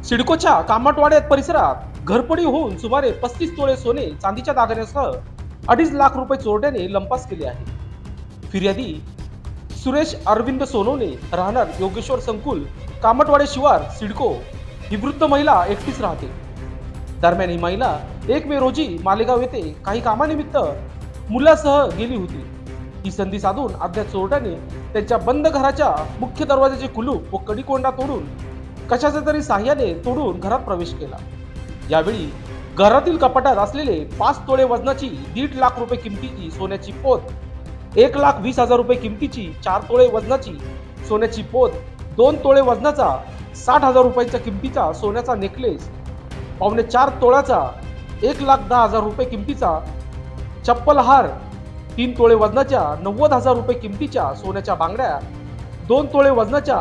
सिडकोच्या कामटवाड्यात परिसरात घरफोडी होऊन सुमारे 35 तोळे सोने चांदीच्या दागिन्यासह 2.5 लाख रुपये चोरट्याने लंपास केले आहे. फिर्यादी सुरेश अरविंद सोनवणे राहणार योगेश्वर संकुल कामटवाडे शिवार सिडको ही वृद्ध महिला एकटीच राहते. दरम्यान ही महिला 1 मे रोजी मालेगाव येथे काही कामानिमित्त मुलासह गेली होती. ही संधी साधून अज्ञात चोरट्याने त्यांच्या बंद घराच्या मुख्य दरवाजाचे कुलूप व कडीकोंडा तोडून कशाच्या तरी साह्याने तोडून घरात प्रवेश केला. यावेळी घरातील कपाटात असलेले 5 तोळे वजनाची 1.5 लाख रुपये किमतीची सोन्याची पोत, 1,20,000 रुपये किमतीची 4 तोळे वजनाची सोन्याची पोत, 2 तोळे वजनाचा 60,000 रुपयांच्या किमतीचा सोन्याचा नेकलेस, 4.25 तोळ्याचा 1,10,000 रुपये किमतीचा चप्पल हार, 3 तोळे वजनाच्या 90,000 रुपये किमतीच्या सोन्याच्या बांगड्या, 2 तोळे वजनाच्या